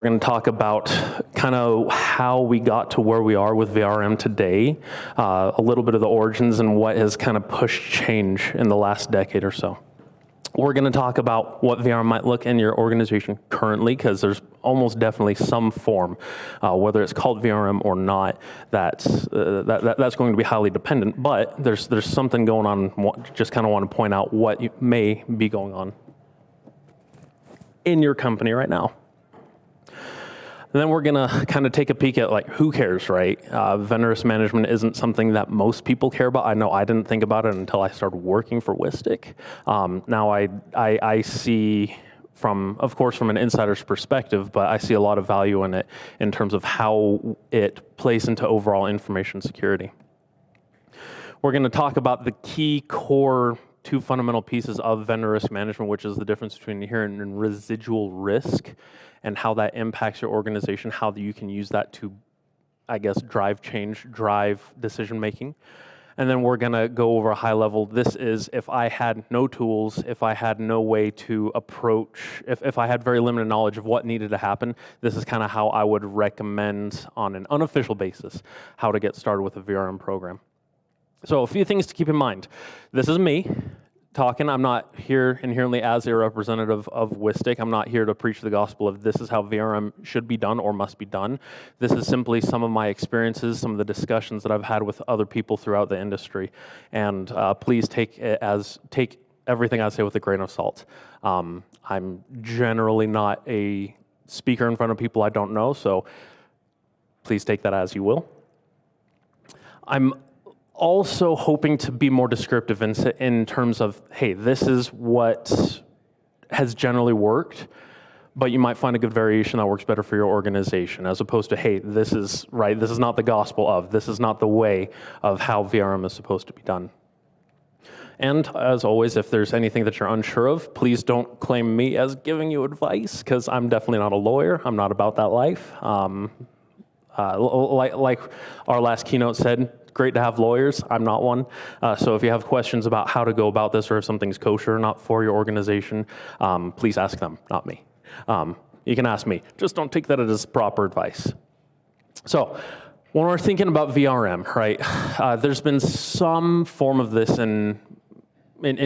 We're going to talk about kind of how we got to where we are with VRM today, a little bit of the origins and what has kind of pushed change in the last decade or so. We're going to talk about what VRM might look in your organization currently, because there's almost definitely some form, whether it's called VRM or not, that's going to be highly dependent, but there's something going on. Just kind of want to point out what may be going on in your company right now. And then we're gonna kind of take a peek at, like, who cares, right? Vendor risk management isn't something that most people care about. I know I didn't think about it until I started working for Wistic. Now I see of course, from an insider's perspective, but I see a lot of value in it in terms of how it plays into overall information security. We're gonna talk about the key core two fundamental pieces of vendor risk management, which is the difference between inherent and residual risk, and how that impacts your organization, how you can use that to, I guess, drive change, drive decision-making. And then we're gonna go over a high level. This is if I had no tools, if I had no way to approach, if I had very limited knowledge of what needed to happen, this is kind of how I would recommend on an unofficial basis how to get started with a VRM program. So a few things to keep in mind. This is me talking. I'm not here inherently as a representative of Wistic. I'm not here to preach the gospel of this is how VRM should be done or must be done. This is simply some of my experiences, some of the discussions that I've had with other people throughout the industry. And please take everything I say with a grain of salt. I'm generally not a speaker in front of people I don't know, so please take that as you will. I'm also hoping to be more descriptive in terms of, hey, this is what has generally worked, but you might find a good variation that works better for your organization, as opposed to, hey, this is right, this is not the gospel of, this is not the way of how VRM is supposed to be done. And as always, if there's anything that you're unsure of, please don't claim me as giving you advice, because I'm definitely not a lawyer. I'm not about that life. Like our last keynote said, great to have lawyers. I'm not one. So if you have questions about how to go about this or if something's kosher or not for your organization, please ask them, not me. You can ask me. Just don't take that as proper advice. So when we're thinking about VRM, right, there's been some form of this in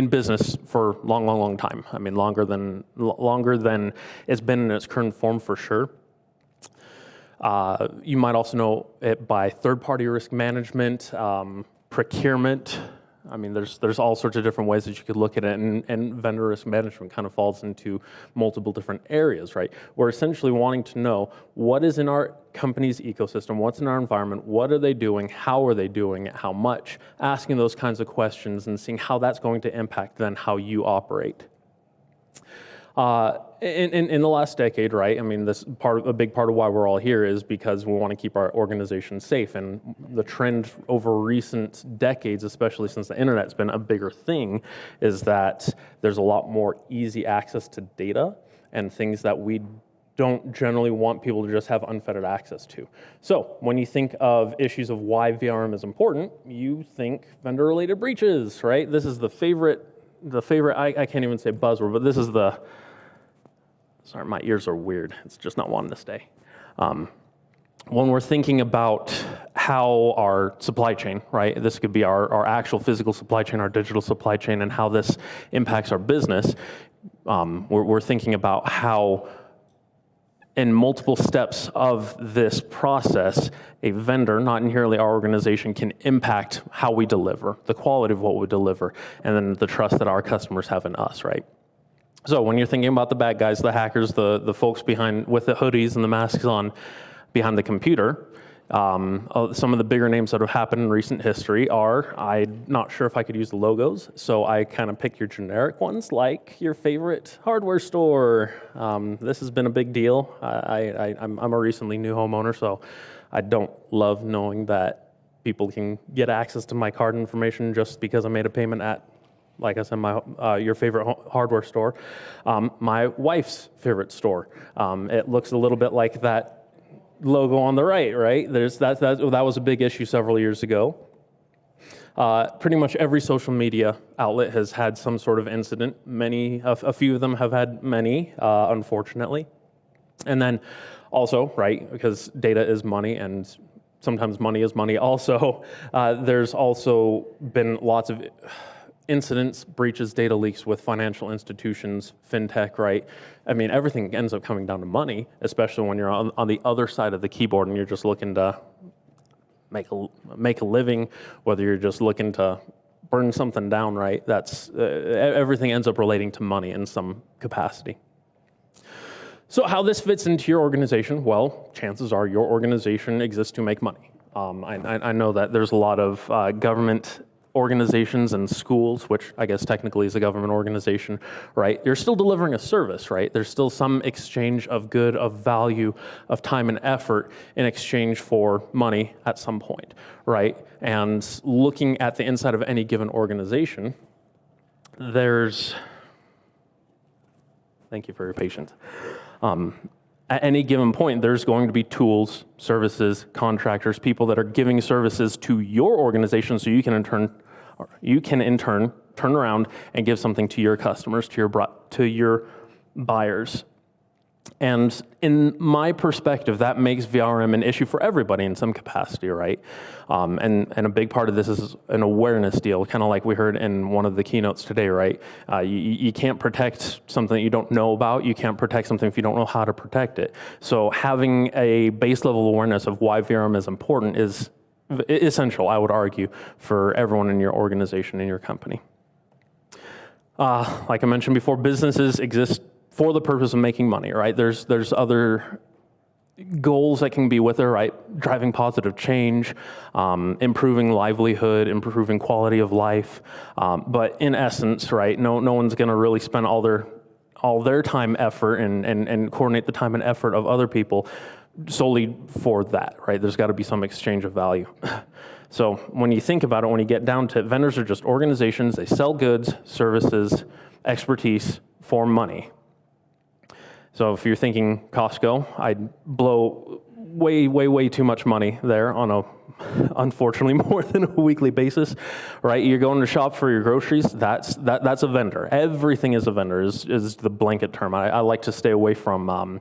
business for a long time. I mean, longer than it's been in its current form for sure. You might also know it by third-party risk management, procurement. I mean, there's all sorts of different ways that you could look at it, and vendor risk management kind of falls into multiple different areas, right? We're essentially wanting to know what is in our company's ecosystem, what's in our environment, what are they doing, how are they doing it, how much, asking those kinds of questions and seeing how that's going to impact then how you operate. In the last decade, right, I mean, a big part of why we're all here is because we want to keep our organization safe. And the trend over recent decades, especially since the internet's been a bigger thing, is that there's a lot more easy access to data and things that we don't generally want people to just have unfettered access to. So when you think of issues of why VRM is important, you think vendor-related breaches, right? This is the favorite, I can't even say buzzword, but this is the, sorry, my ears are weird. It's just not wanting to stay. When we're thinking about how our supply chain, right, this could be our actual physical supply chain, our digital supply chain, and how this impacts our business, we're thinking about how in multiple steps of this process, a vendor, not inherently our organization, can impact how we deliver, the quality of what we deliver, and then the trust that our customers have in us, right? So when you're thinking about the bad guys, the hackers, the folks behind with the hoodies and the masks on behind the computer, some of the bigger names that have happened in recent history are, I'm not sure if I could use the logos, so I kind of pick your generic ones, like your favorite hardware store. This has been a big deal. I'm a recently new homeowner, so I don't love knowing that people can get access to my card information just because I made a payment at, like I said, your favorite hardware store. My wife's favorite store. It looks a little bit like that logo on the right? That was a big issue several years ago. Pretty much every social media outlet has had some sort of incident. A few of them have had many, unfortunately. And then Also, right, because data is money and sometimes money is money also, there's also been lots of incidents, breaches, data leaks with financial institutions, fintech, right? I mean, everything ends up coming down to money, especially when you're on the other side of the keyboard and you're just looking to make a living, whether you're just looking to burn something down, right? That's everything ends up relating to money in some capacity. So how this fits into your organization? Well, chances are your organization exists to make money. I know that there's a lot of government organizations and schools, which I guess technically is a government organization, right? You're still delivering a service, right? There's still some exchange of good, of value, of time and effort in exchange for money at some point, right? And looking at the inside of any given organization, thank you for your patience. At any given point, there's going to be tools, services, contractors, people that are giving services to your organization so you can in turn turn around and give something to your customers, to your buyers. And in my perspective, that makes VRM an issue for everybody in some capacity, right? And a big part of this is an awareness deal, kind of like we heard in one of the keynotes today, right? You can't protect something that you don't know about. You can't protect something if you don't know how to protect it. So having a base level awareness of why VRM is important is essential, I would argue, for everyone in your organization, in your company. Like I mentioned before, businesses exist for the purpose of making money, right? There's other goals that can be with it, right? Driving positive change, improving livelihood, improving quality of life. But in essence, right, no one's gonna really spend all their time, effort, and coordinate the time and effort of other people solely for that, right? There's gotta be some exchange of value. So when you think about it, when you get down to it, vendors are just organizations. They sell goods, services, expertise for money. So if you're thinking Costco, I'd blow way too much money there on unfortunately more than a weekly basis, right? You're going to shop for your groceries, that's a vendor. Everything is a vendor is the blanket term. I like to stay away from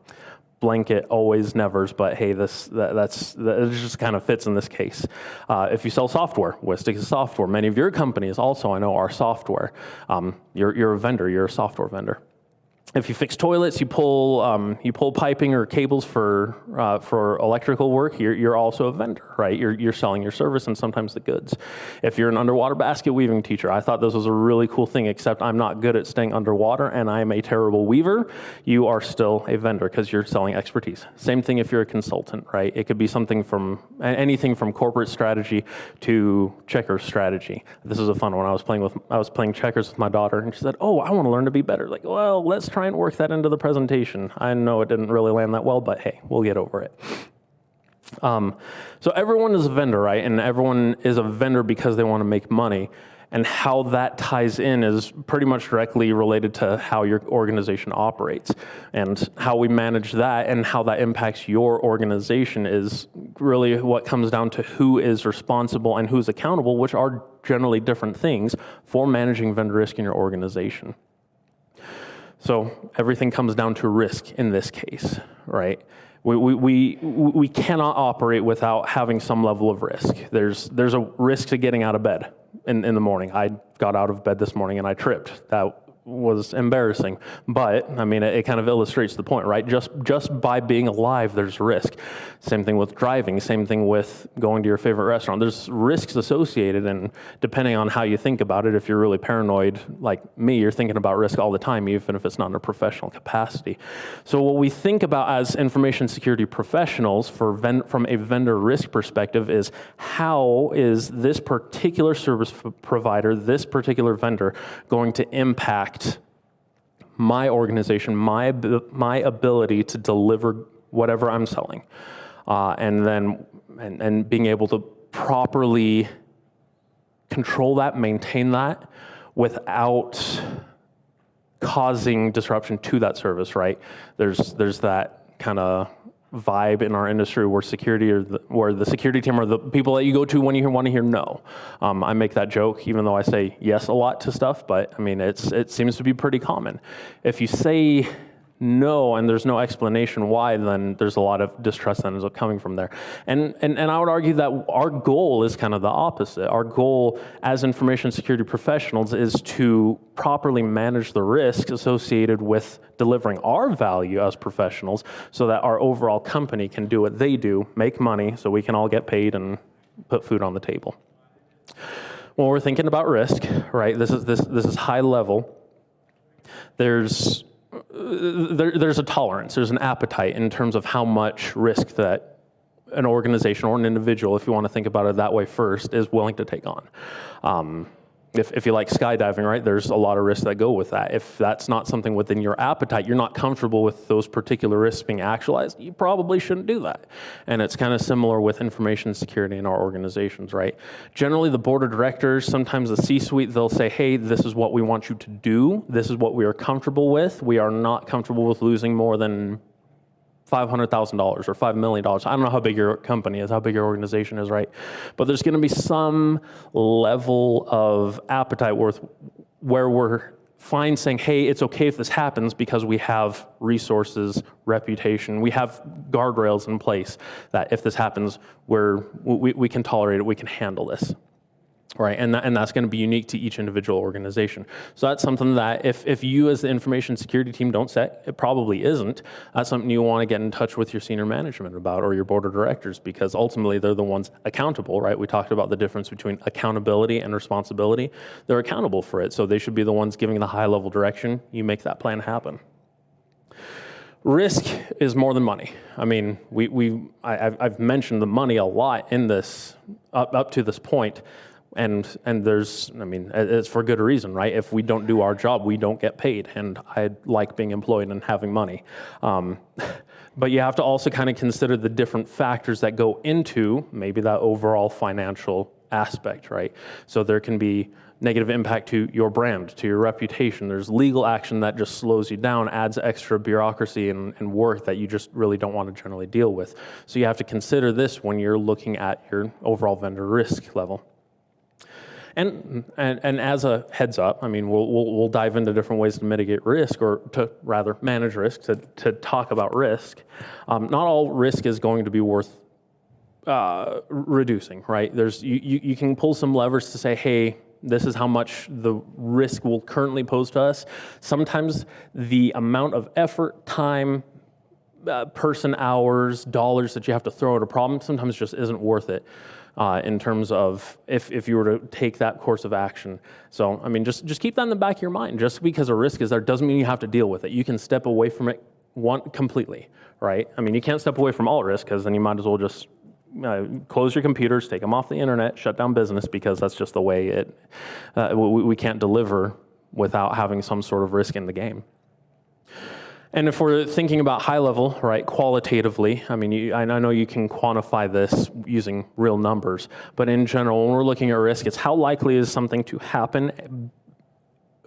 blanket always nevers, but hey, that just kind of fits in this case. If you sell software, Wistic is software. Many of your companies also, I know, are software. You're a vendor, you're a software vendor. If you fix toilets, you pull piping or cables for electrical work, you're also a vendor, right? You're selling your service and sometimes the goods. If you're an underwater basket weaving teacher, I thought this was a really cool thing, except I'm not good at staying underwater and I'm a terrible weaver. You are still a vendor because you're selling expertise. Same thing if you're a consultant, right? It could be anything from corporate strategy to checkers strategy. This is a fun one. I was playing checkers with my daughter and she said, "Oh, I want to learn to be better." Like, well, let's try and work that into the presentation. I know it didn't really land that well, but hey, we'll get over it. So everyone is a vendor, right? And everyone is a vendor because they want to make money. And how that ties in is pretty much directly related to how your organization operates. And how we manage that and how that impacts your organization is really what comes down to who is responsible and who's accountable, which are generally different things, for managing vendor risk in your organization. So everything comes down to risk in this case, right? We cannot operate without having some level of risk. There's a risk to getting out of bed in the morning. I got out of bed this morning and I tripped. That was embarrassing, but I mean, it kind of illustrates the point, right? Just by being alive, there's risk. Same thing with driving, same thing with going to your favorite restaurant. There's risks associated, and depending on how you think about it, if you're really paranoid like me, you're thinking about risk all the time, even if it's not in a professional capacity. So what we think about as information security professionals from a vendor risk perspective is, how is this particular service provider, this particular vendor, going to impact my organization, my ability to deliver whatever I'm selling, and being able to properly control that, maintain that, without causing disruption to that service, right? There's that kind of vibe in our industry where where the security team are the people that you go to when you want to hear no. I make that joke, even though I say yes a lot to stuff, but I mean, it seems to be pretty common. If you say no, and there's no explanation why, then there's a lot of distrust that ends up coming from there. And I would argue that our goal is kind of the opposite. Our goal as information security professionals is to properly manage the risks associated with delivering our value as professionals so that our overall company can do what they do, make money, so we can all get paid and put food on the table. When we're thinking about risk, right, this is high level. There's a tolerance, there's an appetite in terms of how much risk that an organization or an individual, if you want to think about it that way first, is willing to take on. If you like skydiving, right, there's a lot of risks that go with that. If that's not something within your appetite, you're not comfortable with those particular risks being actualized, you probably shouldn't do that. And it's kind of similar with information security in our organizations, right? Generally, the board of directors, sometimes the C-suite, they'll say, hey, this is what we want you to do. This is what we are comfortable with. We are not comfortable with losing more than $500,000 or $5 million. I don't know how big your company is, how big your organization is, right? But there's going to be some level of appetite where we're fine saying, hey, it's okay if this happens because we have resources, reputation, we have guardrails in place that if this happens, we can tolerate it, we can handle this. Right, and that's going to be unique to each individual organization. So that's something that if you as the information security team don't set, it probably isn't. That's something you want to get in touch with your senior management about or your board of directors, because ultimately they're the ones accountable, right? We talked about the difference between accountability and responsibility. They're accountable for it, so they should be the ones giving the high level direction. You make that plan happen. Risk is more than money. I mean, I've mentioned the money a lot in this up to this point. And there's, I mean, it's for good reason, right? If we don't do our job, we don't get paid. And I like being employed and having money. But you have to also kind of consider the different factors that go into maybe that overall financial aspect, right? So there can be negative impact to your brand, to your reputation. There's legal action that just slows you down, adds extra bureaucracy and work that you just really don't want to generally deal with. So you have to consider this when you're looking at your overall vendor risk level. And as a heads up, I mean, we'll dive into different ways to mitigate risk, or to rather manage risk, to talk about risk. Not all risk is going to be worth reducing, right? You can pull some levers to say, hey, this is how much the risk will currently pose to us. Sometimes the amount of effort, time, person hours, dollars that you have to throw at a problem sometimes just isn't worth it. In terms of if you were to take that course of action. So, I mean, just keep that in the back of your mind. Just because a risk is there doesn't mean you have to deal with it. You can step away from it completely, right? I mean, you can't step away from all risk, because then you might as well just close your computers, take them off the internet, shut down business, because that's just the way we can't deliver without having some sort of risk in the game. And if we're thinking about high level, right, qualitatively, I mean, I know you can quantify this using real numbers, but in general, when we're looking at risk, it's how likely is something to happen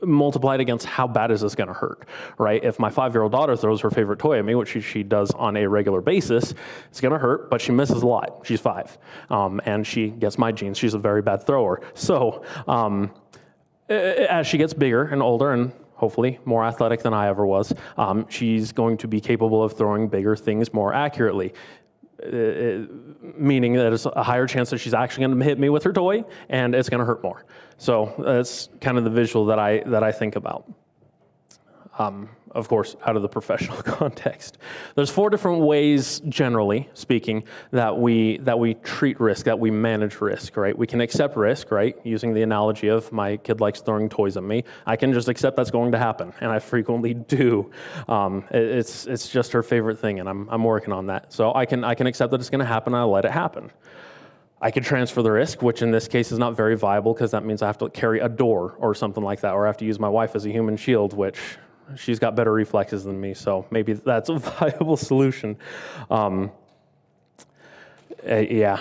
multiplied against how bad is this going to hurt, right? If my 5-year-old daughter throws her favorite toy at me, which she does on a regular basis, it's going to hurt, but she misses a lot. She's 5, and she gets my genes. She's a very bad thrower. So as she gets bigger and older and hopefully more athletic than I ever was, she's going to be capable of throwing bigger things more accurately, meaning that it's a higher chance that she's actually going to hit me with her toy, and it's going to hurt more. So that's kind of the visual that I think about. Of course, out of the professional context. There's 4 different ways, generally speaking, that we treat risk, that we manage risk, right? We can accept risk, right? Using the analogy of my kid likes throwing toys at me. I can just accept that's going to happen, and I frequently do. It's just her favorite thing, and I'm working on that. So I can accept that it's going to happen, and I'll let it happen. I could transfer the risk, which in this case is not very viable, because that means I have to carry a door or something like that, or I have to use my wife as a human shield, which she's got better reflexes than me, so maybe that's a viable solution. Yeah,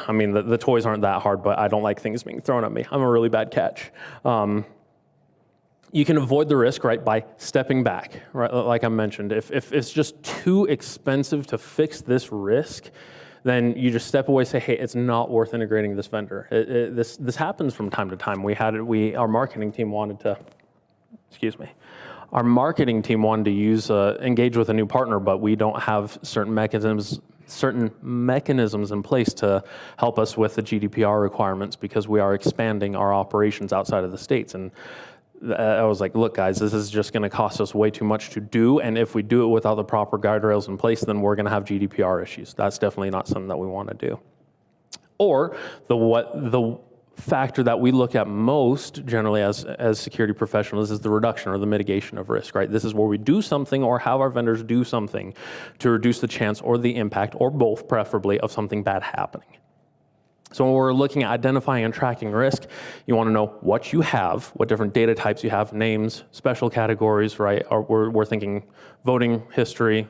I mean, the toys aren't that hard, but I don't like things being thrown at me. I'm a really bad catch. You can avoid the risk, right, by stepping back, right? Like I mentioned, if it's just too expensive to fix this risk, then you just step away, say, hey, it's not worth integrating this vendor. This happens from time to time. Our marketing team wanted to, excuse me, our marketing team wanted to engage with a new partner, but we don't have certain mechanisms in place to help us with the GDPR requirements because we are expanding our operations outside of the States. And I was like, look, guys, this is just going to cost us way too much to do. And if we do it without the proper guardrails in place, then we're going to have GDPR issues. That's definitely not something that we want to do. Or the factor that we look at most generally as security professionals is the reduction or the mitigation of risk, right? This is where we do something or have our vendors do something to reduce the chance or the impact, or both preferably, of something bad happening. So when we're looking at identifying and tracking risk, you want to know what you have, what different data types you have, names, special categories, right? Or we're thinking voting history,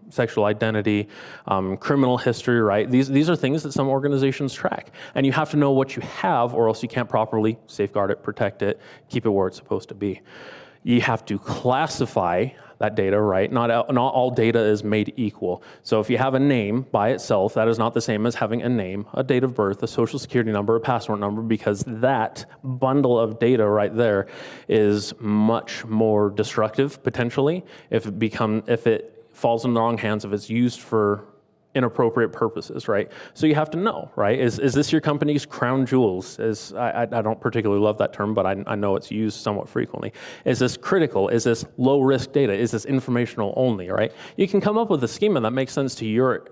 sexual identity, criminal history, right? These are things that some organizations track. And you have to know what you have, or else you can't properly safeguard it, protect it, keep it where it's supposed to be. You have to classify that data, right? Not all data is made equal. So if you have a name by itself, that is not the same as having a name, a date of birth, a social security number, a passport number, because that bundle of data right there is much more destructive potentially if it falls in the wrong hands, if it's used for inappropriate purposes, right? So you have to know, right? Is this your company's crown jewels? I don't particularly love that term, but I know it's used somewhat frequently. Is this critical? Is this low risk data? Is this informational only, right? You can come up with a schema that makes sense to your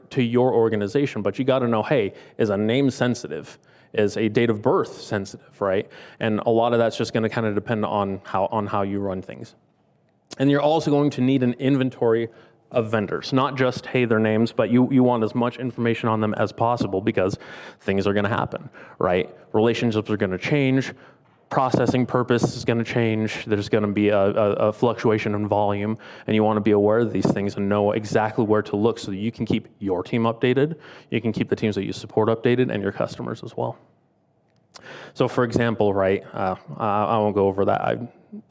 organization, but you got to know, hey, is a name sensitive? Is a date of birth sensitive, right? And a lot of that's just going to kind of depend on how you run things. And you're also going to need an inventory of vendors, not just, hey, their names, but you want as much information on them as possible because things are going to happen, right? Relationships are going to change, processing purpose is going to change, there's going to be a fluctuation in volume, and you want to be aware of these things and know exactly where to look so that you can keep your team updated, you can keep the teams that you support updated, and your customers as well. So for example, right, I won't go over that.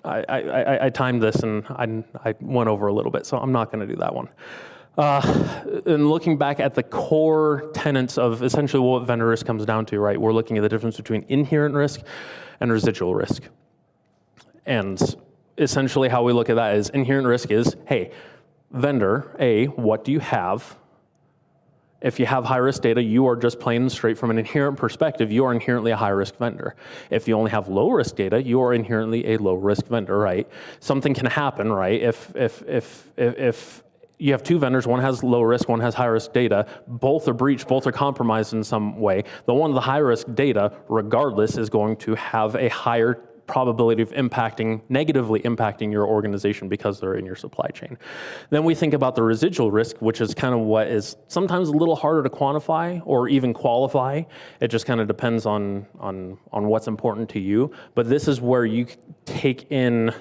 I timed this and I went over a little bit, so I'm not going to do that one. And looking back at the core tenets of essentially what vendor risk comes down to, right, we're looking at the difference between inherent risk and residual risk. And essentially how we look at that is inherent risk is, hey, vendor A, what do you have? If you have high-risk data, you are just plain and straight from an inherent perspective, you are inherently a high-risk vendor. If you only have low-risk data, you are inherently a low-risk vendor, right? Something can happen, right? If you have two vendors, one has low risk, one has high risk data, both are breached, both are compromised in some way, the one with the high risk data, regardless, is going to have a higher probability of negatively impacting your organization because they're in your supply chain. Then we think about the residual risk, which is kind of what is sometimes a little harder to quantify or even qualify. It just kind of depends on what's important to you. But this is where you take in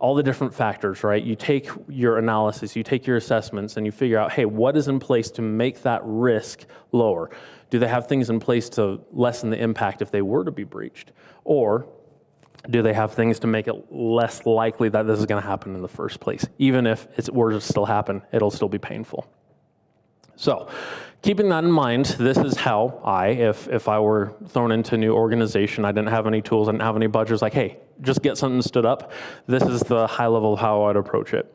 all the different factors, right? You take your analysis, you take your assessments, and you figure out, hey, what is in place to make that risk lower? Do they have things in place to lessen the impact if they were to be breached? Or do they have things to make it less likely that this is going to happen in the first place? Even if it were to still happen, it'll still be painful. So keeping that in mind, this is how if I were thrown into a new organization, I didn't have any tools, I didn't have any budgets, like, hey, just get something stood up. This is the high level of how I'd approach it.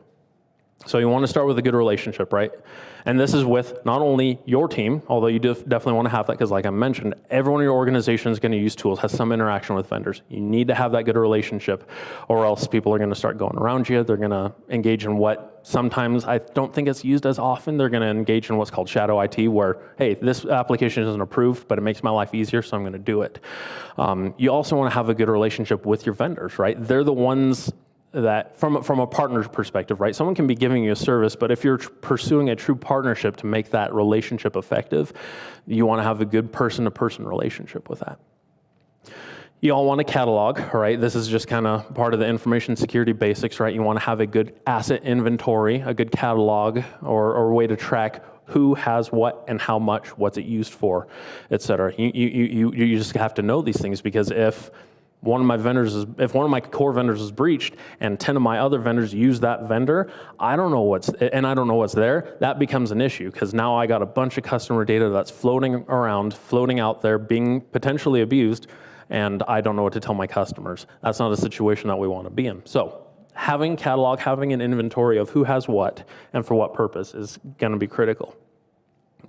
So you want to start with a good relationship, right? And this is with not only your team, although you definitely want to have that because like I mentioned, everyone in your organization is going to use tools, has some interaction with vendors. You need to have that good relationship or else people are going to start going around you. They're going to engage in what sometimes I don't think it's used as often. They're going to engage in what's called shadow IT where, hey, this application isn't approved, but it makes my life easier, so I'm going to do it. You also want to have a good relationship with your vendors, right? They're the ones that from a partner's perspective, right? Someone can be giving you a service, but if you're pursuing a true partnership to make that relationship effective, you want to have a good person-to-person relationship with that. You all want a catalog, right? This is just kind of part of the information security basics, right? You want to have a good asset inventory, a good catalog, or a way to track who has what and how much, what's it used for, et cetera. You just have to know these things because if one of my core vendors is breached and 10 of my other vendors use that vendor, I don't know what's there, that becomes an issue because now I got a bunch of customer data that's floating out there, being potentially abused, and I don't know what to tell my customers. That's not a situation that we want to be in. So having catalog, having an inventory of who has what and for what purpose is going to be critical.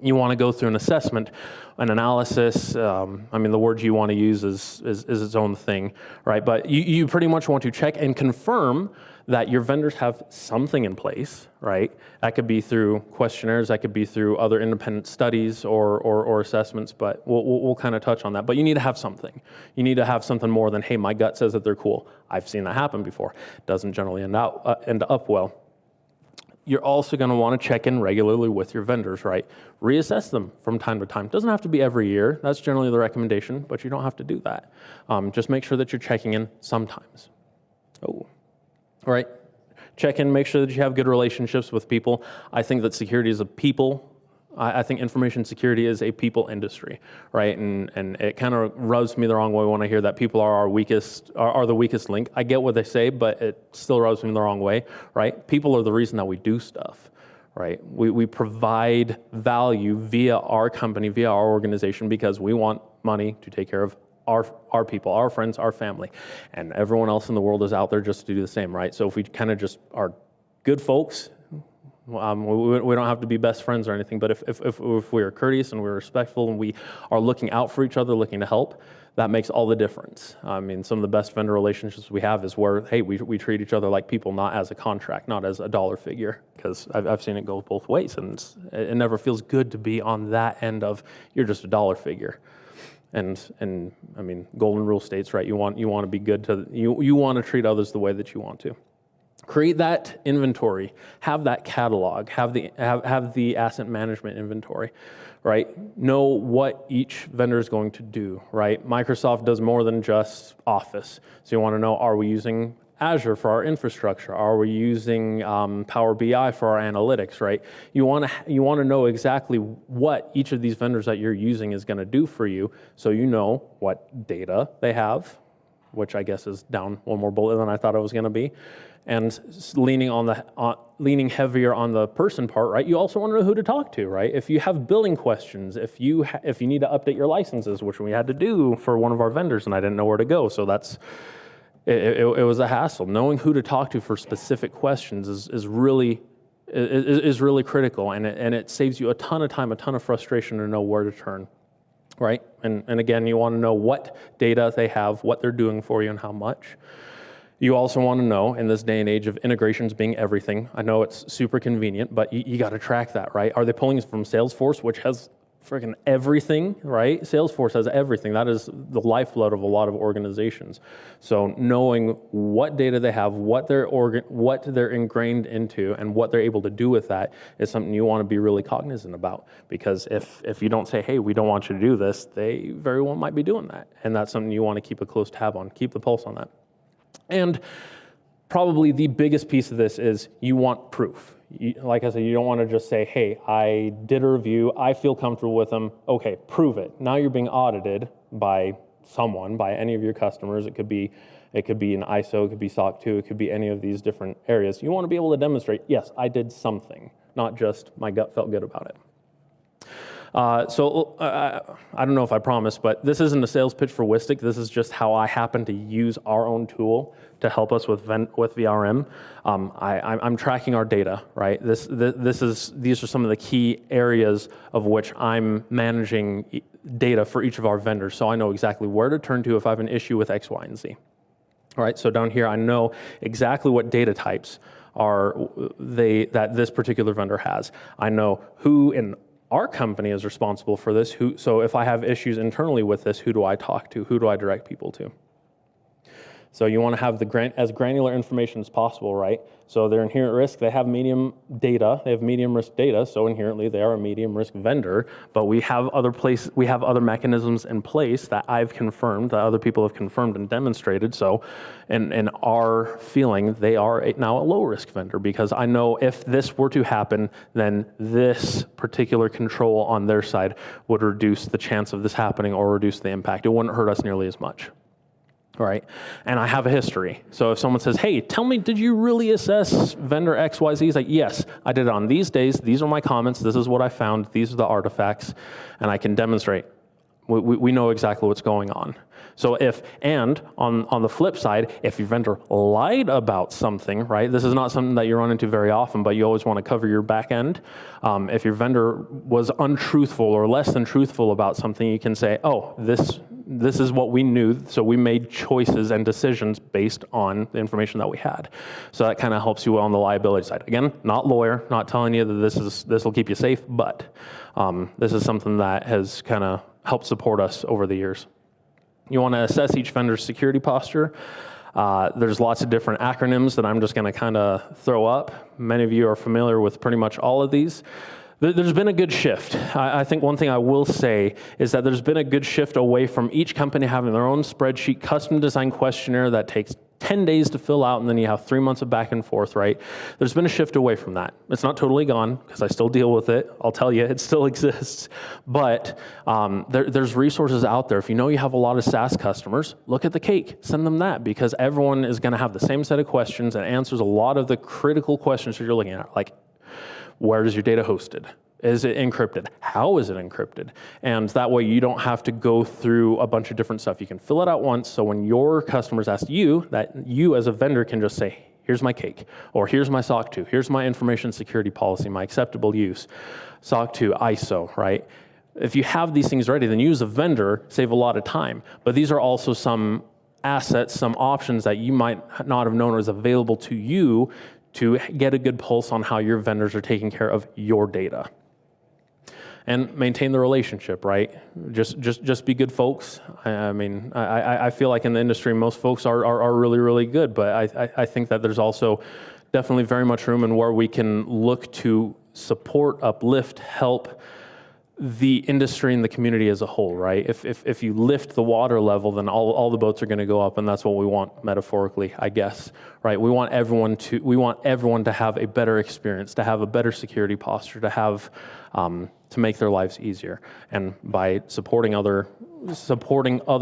You want to go through an assessment, an analysis. I mean, the word you want to use is its own thing, right? But you pretty much want to check and confirm that your vendors have something in place, right? That could be through questionnaires, that could be through other independent studies or assessments, but we'll kind of touch on that. But you need to have something. You need to have something more than, hey, my gut says that they're cool. I've seen that happen before. Doesn't generally end up well. You're also going to want to check in regularly with your vendors, right? Reassess them from time to time. Doesn't have to be every year. That's generally the recommendation, but you don't have to do that. Just make sure that you're checking in sometimes. Oh, all right. Check in, make sure that you have good relationships with people. I think that security is a people. I think information security is a people industry, right? And it kind of rubs me the wrong way when I hear that people are the weakest link. I get what they say, but it still rubs me the wrong way, right? People are the reason that we do stuff, right? We provide value via our company, via our organization, because we want money to take care of our people, our friends, our family, and everyone else in the world is out there just to do the same, right? So if we kind of just are good folks, we don't have to be best friends or anything, but if we are courteous and we're respectful and we are looking out for each other, looking to help, that makes all the difference. I mean, some of the best vendor relationships we have is where, hey, we treat each other like people, not as a contract, not as a dollar figure, because I've seen it go both ways, and it never feels good to be on that end of, you're just a dollar figure. And I mean, golden rule states, right? You want to be good to, you want to treat others the way that you want to. Create that inventory, have that catalog, have the asset management inventory, right? Know what each vendor is going to do, right? Microsoft does more than just Office. So you want to know, are we using Azure for our infrastructure? Are we using Power BI for our analytics, right? You want to know exactly what each of these vendors that you're using is going to do for you, so you know what data they have, which I guess is down one more bullet than I thought it was going to be. And leaning heavier on the person part, right? You also want to know who to talk to, right? If you have billing questions, if you need to update your licenses, which we had to do for one of our vendors, and I didn't know where to go, so it was a hassle. Knowing who to talk to for specific questions is really critical, and it saves you a ton of time, a ton of frustration to know where to turn, right? And again, you want to know what data they have, what they're doing for you, and how much. You also want to know, in this day and age of integrations being everything, I know it's super convenient, but you got to track that, right? Are they pulling from Salesforce, which has freaking everything, right? Salesforce has everything. That is the lifeblood of a lot of organizations. So knowing what data they have, what they're ingrained into, and what they're able to do with that is something you want to be really cognizant about. Because if you don't say, hey, we don't want you to do this, they very well might be doing that. And that's something you want to keep a close tab on, keep the pulse on that. And probably the biggest piece of this is you want proof. Like I said, you don't want to just say, hey, I did a review, I feel comfortable with them, okay, prove it. Now you're being audited by someone, by any of your customers. It could be an ISO, it could be SOC 2, it could be any of these different areas. You want to be able to demonstrate, yes, I did something, not just my gut felt good about it. So I don't know if I promised, but this isn't a sales pitch for Wistic. This is just how I happen to use our own tool to help us with VRM. I'm tracking our data, right? These are some of the key areas of which I'm managing data for each of our vendors, so I know exactly where to turn to if I have an issue with X, Y, and Z. All right, so down here I know exactly what data types that this particular vendor has. I know who in our company is responsible for this. So if I have issues internally with this, who do I talk to? Who do I direct people to? So you want to have as granular information as possible, right? So their inherent risk, they have medium risk data, so inherently they are a medium risk vendor, but we have other mechanisms in place that I've confirmed, that other people have confirmed and demonstrated. So in our feeling, they are now a low risk vendor, because I know if this were to happen, then this particular control on their side would reduce the chance of this happening or reduce the impact. It wouldn't hurt us nearly as much. Right, and I have a history. So if someone says, hey, tell me, did you really assess vendor XYZ? He's like, yes, I did it on these days. These are my comments. This is what I found. These are the artifacts. And I can demonstrate, We know exactly what's going on. So and on the flip side, if your vendor lied about something, right? This is not something that you run into very often, but you always want to cover your back end. If your vendor was untruthful or less than truthful about something, you can say, oh, this is what we knew, so we made choices and decisions based on the information that we had. So that kind of helps you on the liability side. Again, not lawyer, not telling you that this will keep you safe, but this is something that has kind of helped support us over the years. You want to assess each vendor's security posture. There's lots of different acronyms that I'm just going to kind of throw up. Many of you are familiar with pretty much all of these. There's been a good shift. I think one thing I will say is that there's been a good shift away from each company having their own spreadsheet, custom designed questionnaire that takes 10 days to fill out, and then you have 3 months of back and forth, right? There's been a shift away from that. It's not totally gone, because I still deal with it. I'll tell you, it still exists. But there's resources out there. If you know you have a lot of SaaS customers, look at the cake. Send them that, because everyone is going to have the same set of questions and answers a lot of the critical questions that you're looking at, like, where is your data hosted? Is it encrypted? How is it encrypted? And that way you don't have to go through a bunch of different stuff. You can fill it out once, so when your customers ask you, that you as a vendor can just say, here's my cake, or here's my SOC 2, here's my information security policy, my acceptable use, SOC 2, ISO, right? If you have these things ready, then you as a vendor save a lot of time. But these are also some assets, some options that you might not have known was available to you to get a good pulse on how your vendors are taking care of your data. And maintain the relationship, right? Just be good folks. I feel like in the industry, most folks are really, really good, but I think that there's also definitely very much room in where we can look to support, uplift, help the industry and the community as a whole, right? If you lift the water level, then all the boats are going to go up, and that's what we want metaphorically, I guess, right? We want everyone to have a better experience, to have a better security posture, to have to make their lives easier. And by supporting other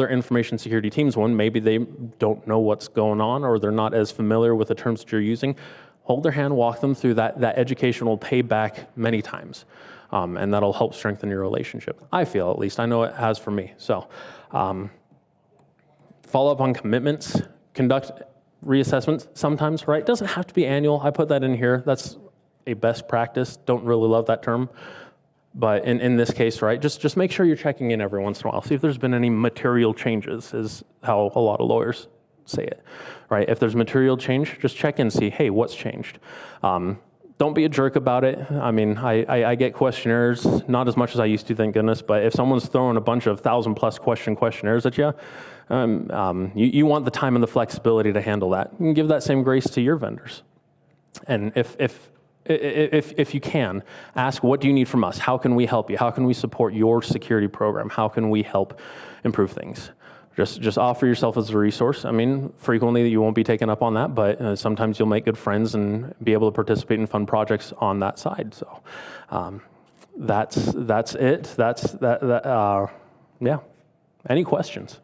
information security teams, when maybe they don't know what's going on or they're not as familiar with the terms that you're using, hold their hand, walk them through that education will pay back many times. And that'll help strengthen your relationship. I feel, at least. I know it has for me. So follow up on commitments, conduct reassessments sometimes, right? It doesn't have to be annual. I put that in here. That's a best practice. Don't really love that term. But in this case, right, just make sure you're checking in every once in a while. See if there's been any material changes, is how a lot of lawyers say it, right? If there's material change, just check in and see, hey, what's changed? Don't be a jerk about it. I mean, I get questionnaires, not as much as I used to, thank goodness, but if someone's throwing a bunch of 1,000+ question questionnaires at you, you want the time and the flexibility to handle that. And give that same grace to your vendors. And if you can, ask, what do you need from us? How can we help you? How can we support your security program? How can we help improve things? Just offer yourself as a resource. I mean, frequently you won't be taken up on that, but sometimes you'll make good friends and be able to participate in fun projects on that side. So that's it. Yeah. Any questions?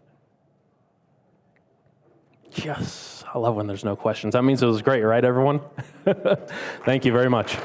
Yes. I love when there's no questions. That means it was great, right, everyone? Thank you very much.